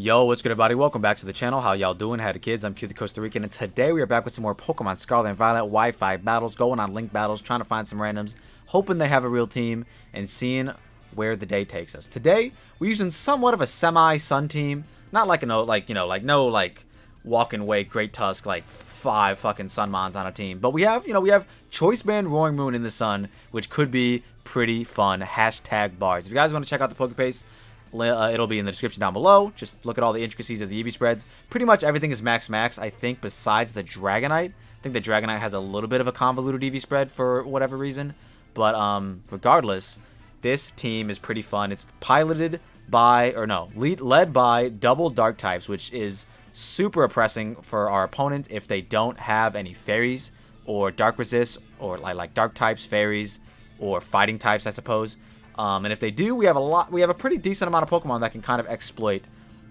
Yo, what's good, everybody? Welcome back to the channel. How y'all doing? Howdy, kids? I'm Q the Costa Rican, and today we are back with some more Pokemon Scarlet and Violet Wi-Fi battles, going on link battles, trying to find some randoms, hoping they have a real team, and seeing where the day takes us. Today, we're using somewhat of a semi-sun team, not like no Walking Wake, Great Tusk, like 5 fucking Sunmons on a team, but we have Choice Band, Roaring Moon in the sun, which could be pretty fun. Hashtag bars. If you guys want to check out the Pokepaste, it'll be in the description down below. Just look at all the intricacies of the EV spreads. Pretty much everything is max, I think, besides the Dragonite. I think the Dragonite has a little bit of a convoluted EV spread for whatever reason. But regardless, this team is pretty fun. It's piloted by, led by double Dark types, which is super oppressing for our opponent if they don't have any fairies or Dark resist or like Dark types, fairies, or fighting types, I suppose. And if they do, we have a pretty decent amount of Pokemon that can kind of exploit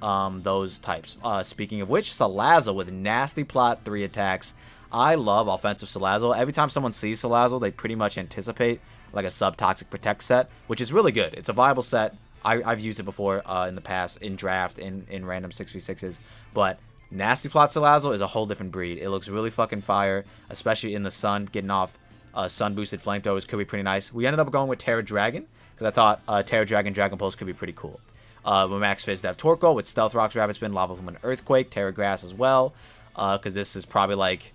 those types. Speaking of which, Salazzle with nasty plot 3 attacks. I love offensive Salazzle. Every time someone sees Salazzle, they pretty much anticipate like a sub-toxic protect set, which is really good. It's a viable set. I've used it before in the past, in draft, in random 6v6s. But nasty plot Salazzle is a whole different breed. It looks really fucking fire, especially in the sun, getting off sun boosted flamethrowers could be pretty nice. We ended up going with Tera Dragon, because I thought Tera Dragon Dragon Pulse could be pretty cool. With Max Fizz, they have Torkoal with Stealth Rocks, Rapid Spin, Lava Plume, and Earthquake. Terra Grass as well, because this is probably like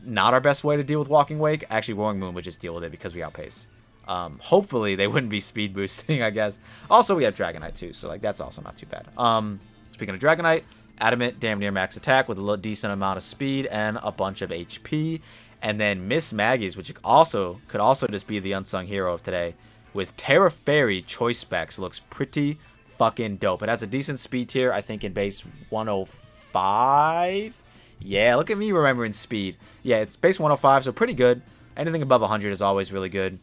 not our best way to deal with Walking Wake. Actually, Roaring Moon would just deal with it because we outpace. Hopefully, they wouldn't be speed boosting, I guess. Also, we have Dragonite too, so like that's also not too bad. Speaking of Dragonite, Adamant, damn near max attack with a decent amount of speed and a bunch of HP. And then Miss Maggie's, which could also just be the unsung hero of today, with Terra Fairy choice specs. Looks pretty fucking dope. It has a decent speed tier, I think, in base 105. Yeah, look at me remembering speed. Yeah, it's base 105, so pretty good. Anything above 100 is always really good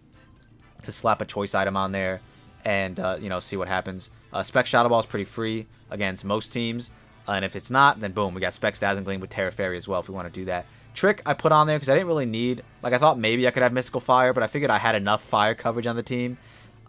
to slap a choice item on there and, see what happens. Spec Shadow Ball is pretty free against most teams. And if it's not, then boom, we got Spec Dazzling Gleam with Terra Fairy as well if we want to do that. Trick I put on there because I didn't really need, I thought maybe I could have Mystical Fire, but I figured I had enough fire coverage on the team.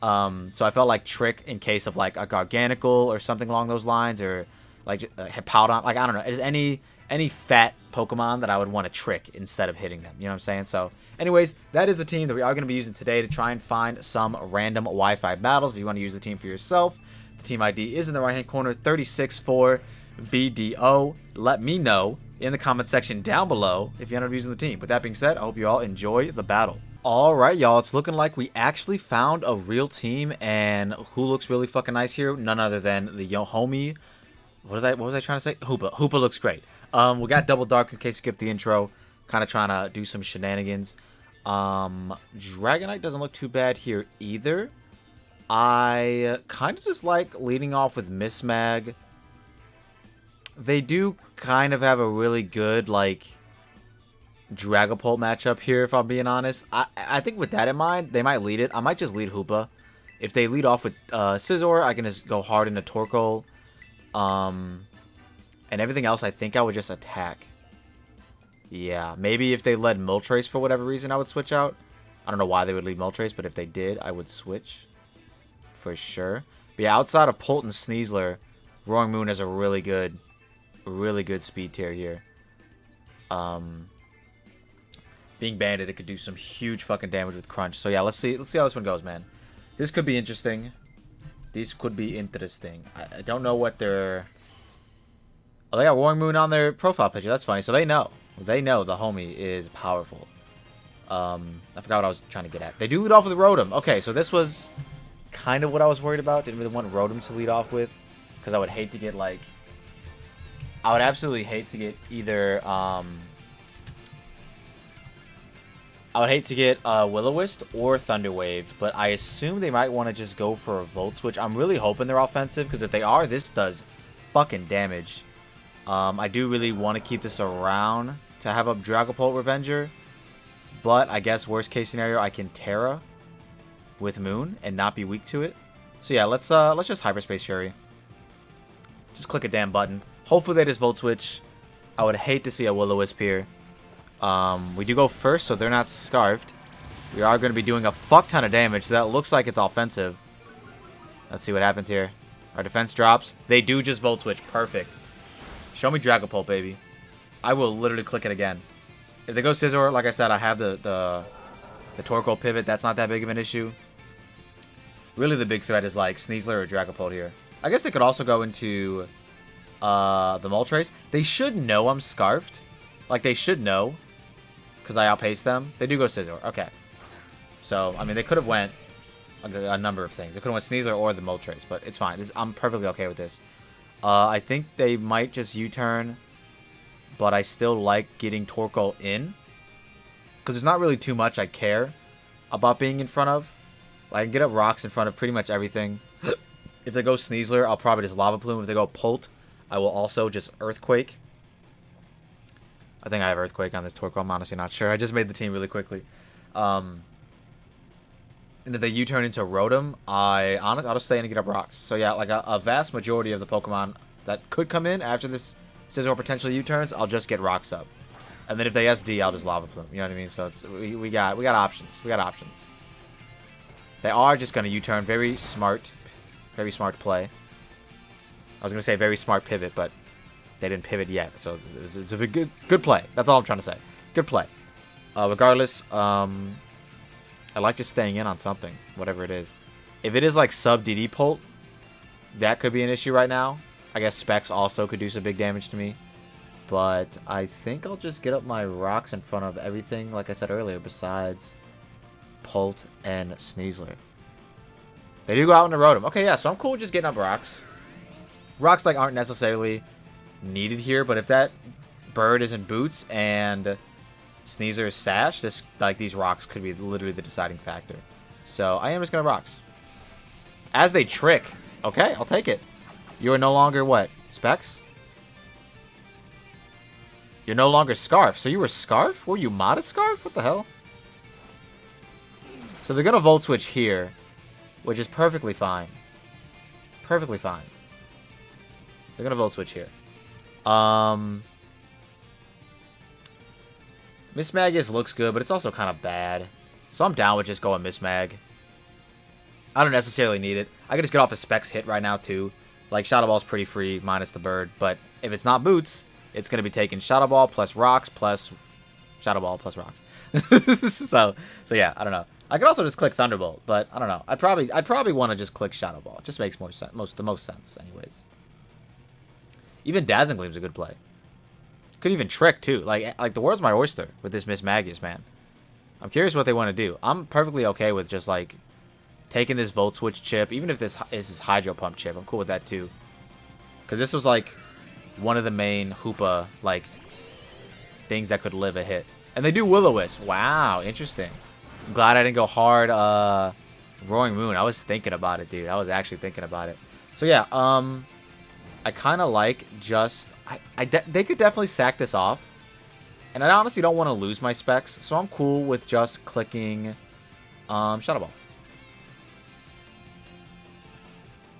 So I felt like Trick in case of like a Garganacl or something along those lines, or like a Hippowdon, like I don't know, is any fat Pokemon that I would want to trick instead of hitting them, you know what I'm saying? So anyways, that is the team that we are going to be using today to try and find some random Wi-Fi battles. If you want to use the team for yourself, the team ID is in the right hand corner, 364VDO. Let me know in the comment section down below if you end up using the team. With that being said, I hope you all enjoy the battle. Alright, y'all, it's looking like we actually found a real team, and who looks really fucking nice here? None other than the homie. What was I trying to say? Hoopa. Hoopa looks great. We got Double Dark in case you skipped the intro. Kind of trying to do some shenanigans. Dragonite doesn't look too bad here either. I kind of just like leading off with Miss Mag. They do kind of have a really good, like, Dragapult matchup here, if I'm being honest. I think with that in mind, they might lead it. I might just lead Hoopa. If they lead off with Scizor, I can just go hard into Torkoal. And everything else, I think I would just attack. Yeah, maybe if they led Moltres for whatever reason, I would switch out. I don't know why they would lead Moltres, but if they did, I would switch. For sure. But yeah, outside of Polt and Sneasler, Roaring Moon has a really good speed tier here. Being banded, it could do some huge fucking damage with Crunch. So yeah, let's see how this one goes, man. This could be interesting. I don't know what they're... Oh, they got Roaring Moon on their profile picture. That's funny. So they know the homie is powerful. I forgot what I was trying to get at. They do lead off with Rotom. Okay, so this was kind of what I was worried about. Didn't really want Rotom to lead off with, because I would hate to get like... I would absolutely hate to get either, I would hate to get Will-O-Wisp or Thunder Wave, but I assume they might want to just go for a Volt Switch. I'm really hoping they're offensive, because if they are, this does fucking damage. I do really want to keep this around to have a Dragapult Revenger, but I guess worst case scenario, I can Terra with Moon and not be weak to it. So yeah, let's just Hyperspace Fury. Just click a damn button. Hopefully they just Volt Switch. I would hate to see a Will-O-Wisp here. We do go first, so they're not Scarfed. We are going to be doing a fuck ton of damage, so that looks like it's offensive. Let's see what happens here. Our defense drops. They do just Volt Switch. Perfect. Show me Dragapult, baby. I will literally click it again. If they go Scizor, like I said, I have the Torkoal pivot. That's not that big of an issue. Really, the big threat is like Sneasler or Dragapult here. I guess they could also go into the Moltres. They should know I'm Scarfed. Like, they should know. Because I outpaced them. They do go Scizor. Okay. So, I mean, they could have went a number of things. They could have went Sneasler or the Moltres. But it's fine. I'm perfectly okay with this. I think they might just U-turn. But I still like getting Torkoal in. Because there's not really too much I care about being in front of. I can get up rocks in front of pretty much everything. If they go Sneasler, I'll probably just Lava Plume. If they go Pult, I will also just Earthquake. I think I have Earthquake on this Torkoal. I'm honestly not sure. I just made the team really quickly. And if they U-turn into Rotom, I'll just stay in and get up rocks. So yeah, like a vast majority of the Pokemon that could come in after this Scizor potentially U-turns, I'll just get rocks up. And then if they SD, I'll just Lava Plume. You know what I mean? So it's, we got options. We got options. They are just going to U-turn. Very smart. Very smart play. I was going to say very smart pivot, but they didn't pivot yet. So it's a good play. That's all I'm trying to say. Good play. Regardless, I like just staying in on something, whatever it is. If it is like sub DD Pult, that could be an issue right now. I guess Specs also could do some big damage to me. But I think I'll just get up my rocks in front of everything, like I said earlier, besides Pult and Sneasler. They do go out into Rotom. Okay, yeah, so I'm cool with just getting up rocks. Rocks like aren't necessarily needed here, but if that bird is in boots and Sneasler is Sash, these rocks could be literally the deciding factor. So I am just gonna rocks. As they trick. Okay, I'll take it. You are no longer what? Specs? You're no longer Scarf. So you were Scarf? Were you Modest Scarf? What the hell? So they're going to Volt Switch here, which is perfectly fine. Perfectly fine. They're going to Volt Switch here. Miss Magus looks good, but it's also kind of bad. So I'm down with just going Miss Mag. I don't necessarily need it. I could just get off a Specs hit right now, too. Like, Shadow Ball's pretty free, minus the bird. But if it's not Boots, it's going to be taking Shadow Ball plus Rocks plus Shadow Ball plus Rocks. so yeah, I don't know. I could also just click Thunderbolt, but I don't know. I'd probably want to just click Shadow Ball. It just makes more sense, the most sense, anyways. Even Dazzling Gleam's a good play. Could even Trick too. Like the world's my oyster with this Miss Magus, man. I'm curious what they want to do. I'm perfectly okay with just like taking this Volt Switch chip, even if this is this Hydro Pump chip. I'm cool with that too, because this was like one of the main Hoopa like things that could live a hit. And they do Will-O-Wisp. Wow, interesting. I'm glad I didn't go hard Roaring Moon. I was thinking about it, dude. I was actually thinking about it. So yeah, I kind of like just they could definitely sack this off. And I honestly don't want to lose my Specs, so I'm cool with just clicking Shadow Ball.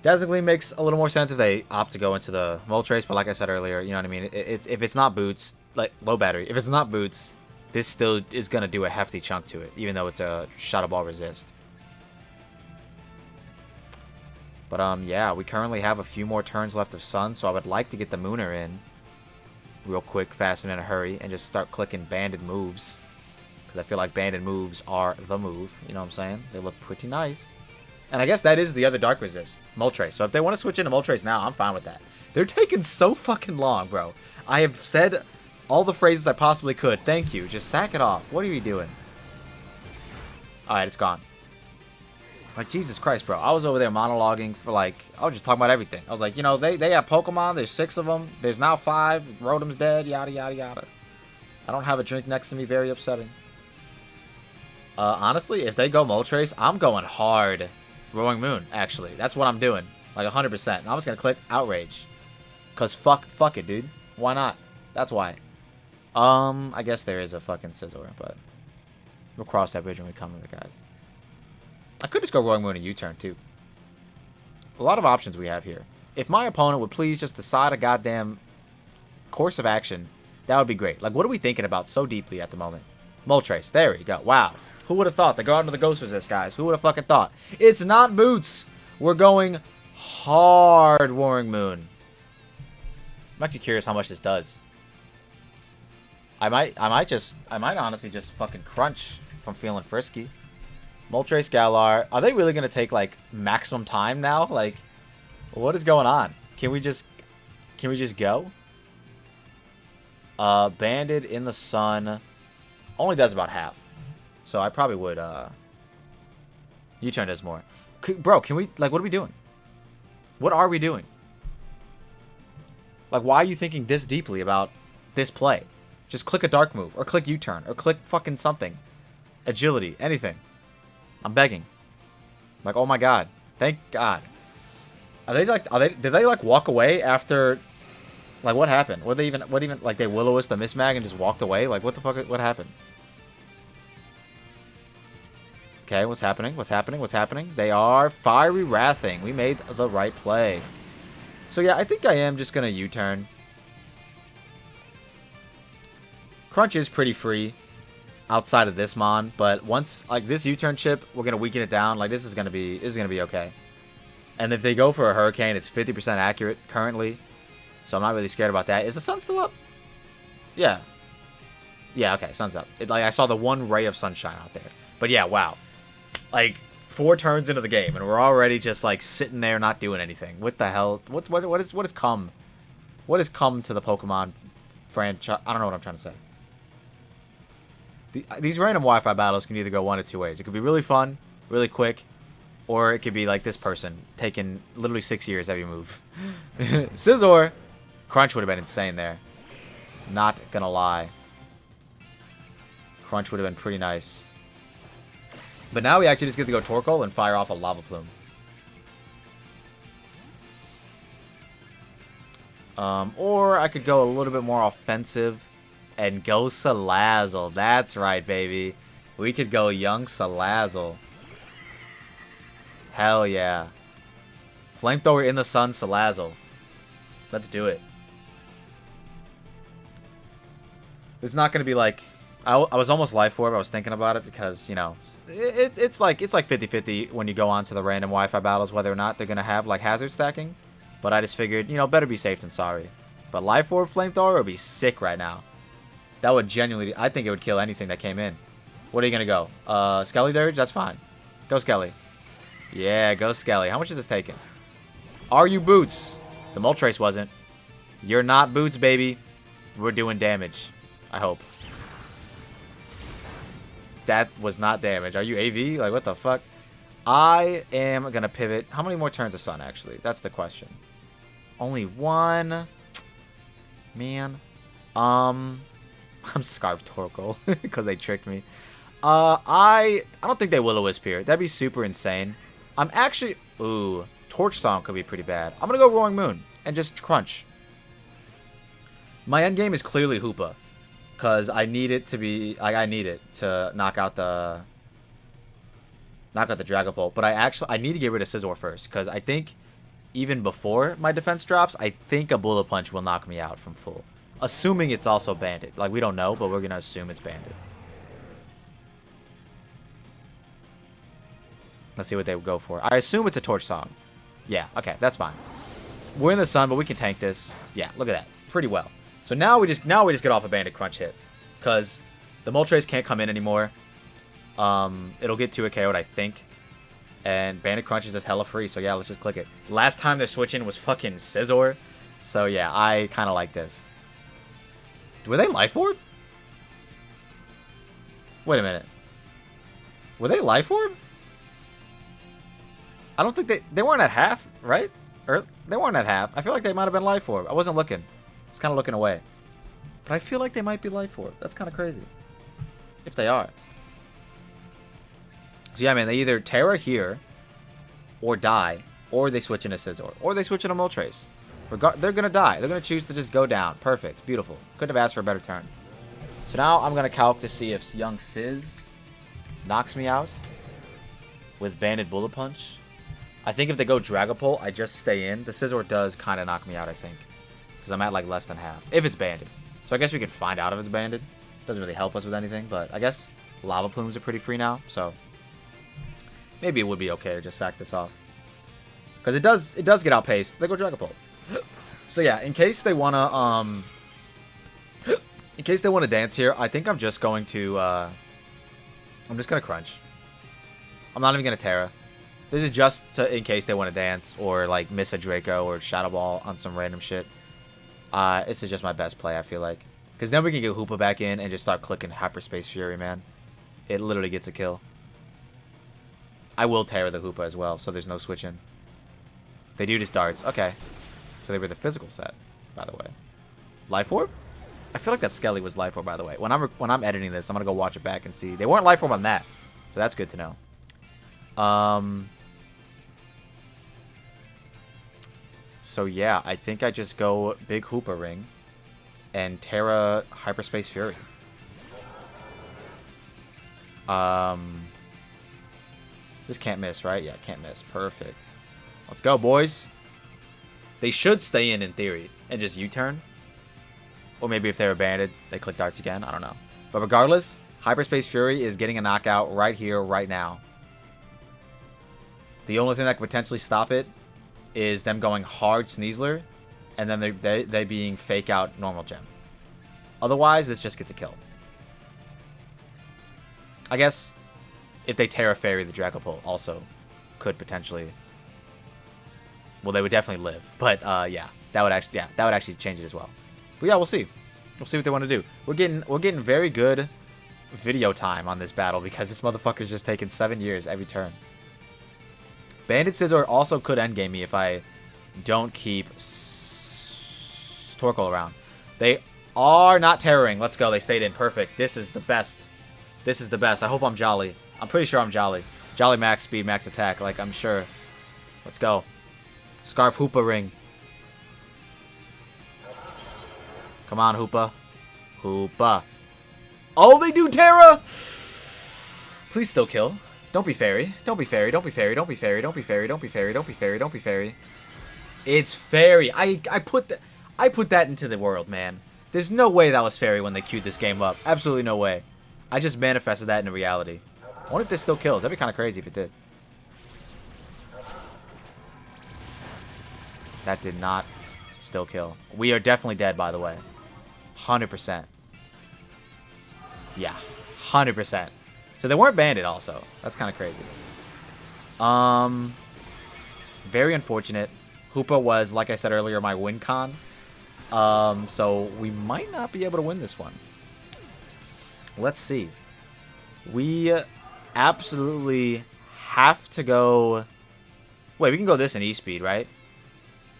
Dazzling Gleam makes a little more sense if they opt to go into the Moltres, but like I said earlier, you know what I mean? If it's not Boots, like low battery, if it's not Boots, this still is going to do a hefty chunk to it, even though it's a Shadow Ball resist. But yeah, we currently have a few more turns left of Sun, so I would like to get the Mooner in real quick, fast, and in a hurry, and just start clicking banded moves. Because I feel like banded moves are the move, you know what I'm saying? They look pretty nice. And I guess that is the other Dark Resist, Moltres. So if they want to switch into Moltres now, I'm fine with that. They're taking so fucking long, bro. I have said all the phrases I possibly could. Thank you. Just sack it off. What are you doing? Alright, it's gone. Like, Jesus Christ, bro. I was over there monologuing for, like, I was just talking about everything. I was like, you know, they have Pokemon. There's 6 of them. There's now 5. Rotom's dead. Yada, yada, yada. I don't have a drink next to me. Very upsetting. Honestly, if they go Moltres, I'm going hard Roaring Moon, actually. That's what I'm doing. Like, 100%. And I'm just going to click Outrage. Because fuck it, dude. Why not? That's why. I guess there is a fucking Scizor, but we'll cross that bridge when we come to it, guys. I could just go Roaring Moon and U-turn, too. A lot of options we have here. If my opponent would please just decide a goddamn course of action, that would be great. Like, what are we thinking about so deeply at the moment? Moltres. There we go. Wow. Who would have thought? They go out into the Ghost Resist, guys. Who would have fucking thought? It's not Boots. We're going Hard Warring Moon. I'm actually curious how much this does. I might honestly just fucking crunch if I'm feeling frisky. Moltres Galar. Are they really gonna take like maximum time now? Like, what is going on? Can we just go? Banded in the Sun only does about half. So I probably would U-turn does more. Bro, can we like what are we doing? What are we doing? Like, why are you thinking this deeply about this play? Just click a dark move, or click U-turn, or click fucking something. Agility, anything. I'm begging. Like, oh my god. Thank god. Did they like walk away after, like, what happened? What even, like, they Will-O-Wisp the Mismag and just walked away? Like, what the fuck, what happened? Okay, what's happening? What's happening? What's happening? They are Fiery Wrathing. We made the right play. So yeah, I think I am just gonna U-turn. Crunch is pretty free outside of this mon, but once like this U-turn chip, we're gonna weaken it down. Like this is gonna be okay. And if they go for a Hurricane, it's 50% accurate currently, so I'm not really scared about that. Is the sun still up? Yeah. Yeah. Okay, sun's up. Like I saw the one ray of sunshine out there. But yeah, wow. Like 4 turns into the game, and we're already just like sitting there not doing anything. What the hell? What has come? What has come to the Pokemon franchise? I don't know what I'm trying to say. These random Wi-Fi battles can either go one of 2 ways. It could be really fun, really quick, or it could be like this person taking literally 6 years every move. Scizor! Crunch would have been insane there. Not gonna lie. Crunch would have been pretty nice. But now we actually just get to go Torkoal and fire off a Lava Plume. Or I could go a little bit more offensive and go Salazzle. That's right, baby. We could go young Salazzle. Hell yeah. Flamethrower in the Sun Salazzle. Let's do it. It's not going to be like... I was almost Life Orb. I was thinking about it because, you know, it's like 50-50 when you go on to the random Wi-Fi battles, whether or not they're going to have like hazard stacking. But I just figured, you know, better be safe than sorry. But Life Orb Flamethrower would be sick right now. That would genuinely, I think it would kill anything that came in. What are you going to go? Skelly Dirge? That's fine. Go Skelly. Yeah, go Skelly. How much is this taking? Are you Boots? The Moltres wasn't. You're not Boots, baby. We're doing damage. I hope. That was not damage. Are you AV? Like, what the fuck? I am going to pivot. How many more turns of Sun, actually? That's the question. Only 1. Man. I'm Scarf Torkoal because they tricked me. I don't think they Will-O-Wisp here. That'd be super insane. I'm actually... Ooh. Torch Stomp could be pretty bad. I'm going to go Roaring Moon and just crunch. My endgame is clearly Hoopa. Because I need it to be... I need it to knock out the Dragapult. But I need to get rid of Scizor first. Because I think even before my defense drops, I think a Bullet Punch will knock me out from full. Assuming it's also banded. Like, we don't know, but we're going to assume it's banded. Let's see what they would go for. I assume it's a Torch Song. Yeah, okay, that's fine. We're in the sun, but we can tank this. Yeah, look at that. Pretty well. So now we just get off a banded crunch hit. Because the Moltres can't come in anymore. It'll get 2 KO'd, I think. And banded crunch is just hella free, so yeah, let's just click it. Last time they're switching was fucking Scizor. So yeah, I kind of like this. Were they Life Orb? Wait a minute. Were they Life Orb? I don't think they weren't at half, right? Or they weren't at half. I feel like they might have been Life Orb. I wasn't looking. I was kind of looking away. But I feel like they might be Life Orb. That's kind of crazy. If they are. So yeah, man, they either Tera here, or die, or they switch into Scizor, or they switch into Moltres. They're going to die. They're going to choose to just go down. Perfect. Beautiful. Couldn't have asked for a better turn. So now I'm going to calc to see if young Sizz knocks me out with banded Bullet Punch. I think if they go Dragapult, I just stay in. The Scizor does kind of knock me out, I think. Because I'm at like less than half. If it's banded. So I guess we could find out if it's banded. Doesn't really help us with anything. But I guess Lava Plumes are pretty free now. So maybe it would be okay to just sack this off. Because it does get outpaced. They go Dragapult. So yeah, in case they wanna dance here, I think I'm just going to I'm just gonna crunch. I'm not even gonna Tera. This is just in case they want to dance or like miss a Draco or Shadow Ball on some random shit. This is just my best play, I feel like. Because then we can get Hoopa back in and just start clicking Hyperspace Fury, man. It literally gets a kill. I will Tera the Hoopa as well, so there's no switching. They do just darts. Okay. So they were the physical set, by the way. Life Orb? I feel like that Skelly was Life Orb, by the way. When I'm editing this, I'm going to go watch it back and see. They weren't Life Orb on that. So that's good to know. So yeah, I think I just go big Hoopa Ring and Tera Hyperspace Fury. This can't miss, right? Yeah, can't miss. Perfect. Let's go, boys. They should stay in theory, and just U-turn. Or maybe if they're banded, they click darts again. I don't know. But regardless, Hyperspace Fury is getting a knockout right here, right now. The only thing that could potentially stop it is them going hard Sneasler, and then they being fake out normal gem. Otherwise, this just gets a kill. I guess if they Tera Fairy the Dragapult also could potentially. Well, they would definitely live, but yeah, that would actually change it as well. But yeah, we'll see. We'll see what they want to do. We're getting very good video time on this battle because this motherfucker's just taking 7 years every turn. Bandit Scizor also could endgame me if I don't keep Torkoal around. They are not Terroring. Let's go. They stayed in. Perfect. This is the best. This is the best. I hope I'm Jolly. I'm pretty sure I'm Jolly. Jolly max speed, max attack. Like, I'm sure. Let's go. Scarf Hoopa Ring. Come on, Hoopa. Hoopa. Oh, they do Tera! Please still kill. Don't be fairy. Don't be fairy. Don't be fairy. Don't be fairy. Don't be fairy. Don't be fairy. Don't be fairy. Don't be fairy. It's fairy. I put that into the world, man. There's no way that was fairy when they queued this game up. Absolutely no way. I just manifested that into reality. I wonder if this still kills. That'd be kind of crazy if it did. That did not still kill. We are definitely dead, by the way. 100%. Yeah. 100%. So they weren't banded also. That's kind of crazy. Very unfortunate. Hoopa was, like I said earlier, my win con. So we might not be able to win this one. Let's see. We absolutely have to go... Wait, we can go this in E-Speed, right?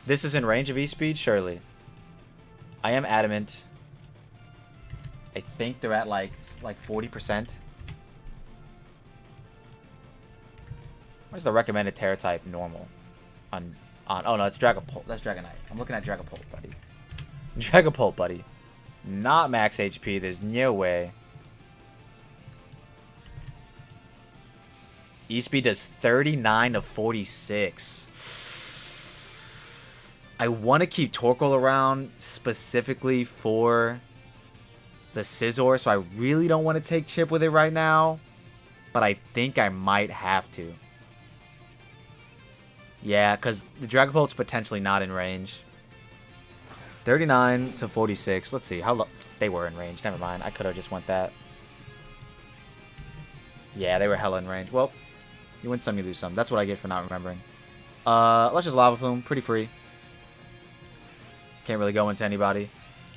This is in range of E-Speed? Surely. I am adamant. I think they're at like 40%. Where's the recommended Tera type normal? Oh no, it's Dragapult. That's Dragonite. I'm looking at Dragapult, buddy. Dragapult, buddy. Not max HP. There's no way. E-Speed does 39 of 46. I want to keep Torkoal around specifically for the Scizor, so I really don't want to take chip with it right now. But I think I might have to. Yeah, because the Dragapult's potentially not in range. 39 to 46. Let's see. How low? They were in range. Never mind. I could have just went that. Yeah, they were hella in range. Well, you win some, you lose some. That's what I get for not remembering. Let's just Lava Plume. Pretty free. Can't really go into anybody.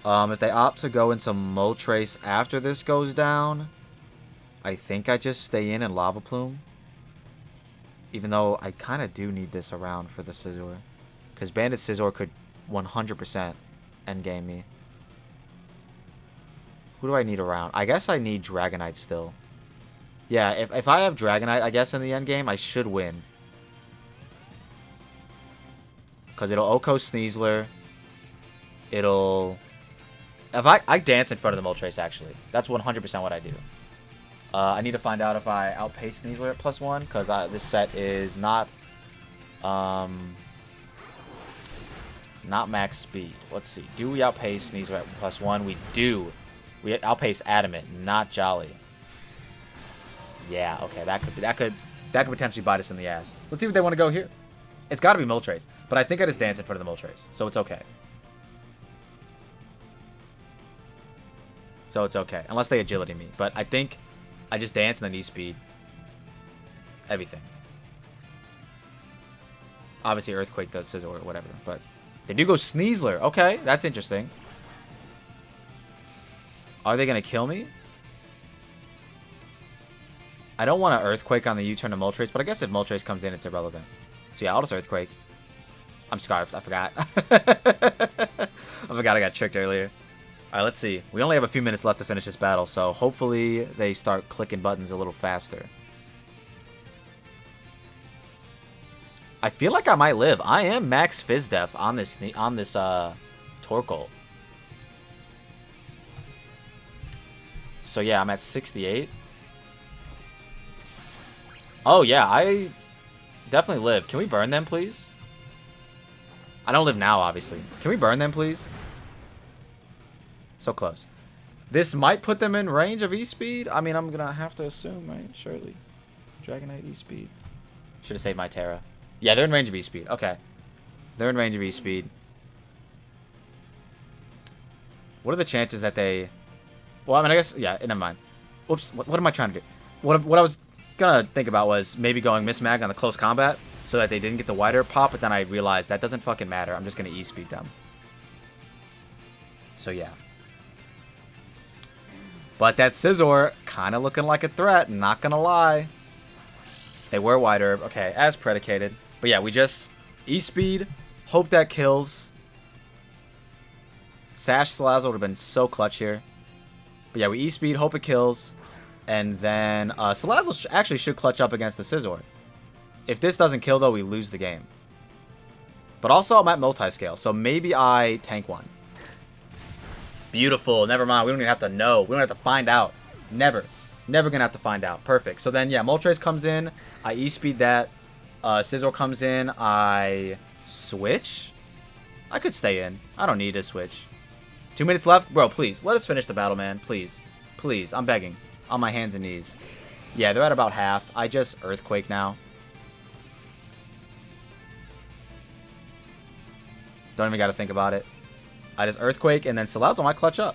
If they opt to go into Moltres after this goes down, I think I just stay in and Lava Plume. Even though I kind of do need this around for the Scizor. Because Bandit Scizor could 100% endgame me. Who do I need around? I guess I need Dragonite still. Yeah, if I have Dragonite, I guess in the endgame, I should win. Because it'll Oko Sneasler. It'll... If I dance in front of the Moltres, actually. That's 100% what I do. I need to find out if I outpace Sneasler at +1, because this set is not... it's not max speed. Let's see. Do we outpace Sneasler at +1? We do. We outpace Adamant, not Jolly. Yeah, okay. That could potentially bite us in the ass. Let's see what they want to go here. It's got to be Moltres. But I think I just dance in front of the Moltres. So it's okay. So it's okay. Unless they agility me. But I think I just dance and then E-speed. Everything. Obviously Earthquake does Scizor or whatever. But they do go Sneasler. Okay, that's interesting. Are they going to kill me? I don't want to Earthquake on the U-turn to Moltres, but I guess if Moltres comes in, it's irrelevant. So yeah, I'll just Earthquake. I'm Scarfed. I forgot. I forgot I got tricked earlier. Alright, let's see. We only have a few minutes left to finish this battle, so hopefully they start clicking buttons a little faster. I feel like I might live. I am max Fizz Def on this Torkoal. So yeah, I'm at 68. Oh yeah, I definitely live. Can we burn them, please? I don't live now, obviously. Can we burn them, please? So close. This might put them in range of E-Speed. I mean, I'm going to have to assume, right? Surely. Dragonite E-Speed. Should have saved my Tera. Yeah, they're in range of E-Speed. Okay. They're in range of E-Speed. What are the chances that they... Well, I mean, I guess... Yeah, never mind. Whoops. What am I trying to do? What I was going to think about was maybe going Miss Mag on the close combat so that they didn't get the wider pop, but then I realized that doesn't fucking matter. I'm just going to E-Speed them. So, yeah. But that Scizor kind of looking like a threat, not going to lie. They were wider. Okay, as predicated. But yeah, we just E-Speed. Hope that kills. Sash Salazzle would have been so clutch here. But yeah, we E-Speed. Hope it kills. And then Salazzle actually should clutch up against the Scizor. If this doesn't kill, though, we lose the game. But also, I'm at multi-scale. So maybe I tank one. Beautiful. Never mind. We don't even have to know. We don't have to find out. Never. Never going to have to find out. Perfect. So then, yeah, Moltres comes in. I E-Speed that. Scizor comes in. I switch. I could stay in. I don't need to switch. 2 minutes left. Bro, please. Let us finish the battle, man. Please. Please. I'm begging. On my hands and knees. Yeah, they're at about half. I just Earthquake now. Don't even got to think about it. I just Earthquake, and then Salazzle might clutch up.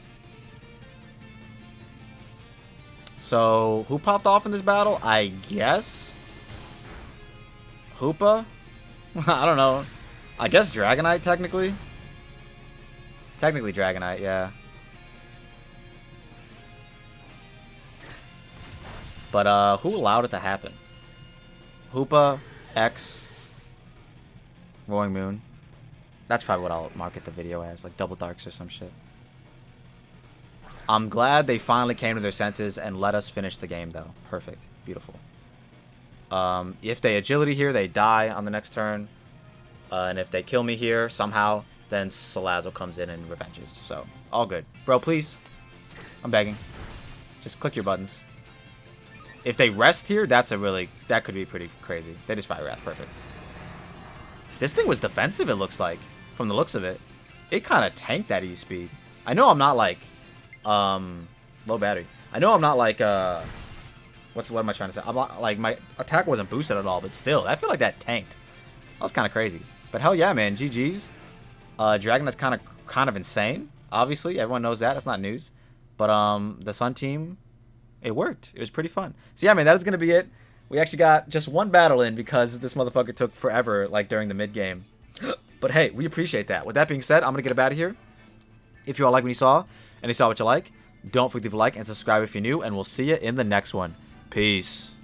So, who popped off in this battle? I guess Hoopa? I don't know. I guess Dragonite, technically. Technically Dragonite, yeah. But, who allowed it to happen? Hoopa, X, Roaring Moon. That's probably what I'll market the video as, like Double Darks or some shit. I'm glad they finally came to their senses and let us finish the game, though. Perfect. Beautiful. If they agility here, they die on the next turn. And if they kill me here somehow, then Salazzle comes in and revenges. So, all good. Bro, please. I'm begging. Just click your buttons. If they rest here, that could be pretty crazy. They just Fire Wrath. Perfect. This thing was defensive, it looks like. From the looks of it. It kind of tanked that E-Speed. I know I'm not like... low battery. I know I'm not like... what am I trying to say? I'm not, like, my attack wasn't boosted at all, but still, I feel like that tanked. That was kind of crazy. But hell yeah, man. GG's. Dragonite's kind of insane. Obviously, everyone knows that. That's not news. But the Sun team, it worked. It was pretty fun. So yeah, man, that is going to be it. We actually got just one battle in because this motherfucker took forever, like, during the mid-game. But hey, we appreciate that. With that being said, I'm going to get up out of here. If you all like what you saw, and you saw what you like, don't forget to leave a like and subscribe if you're new, and we'll see you in the next one. Peace.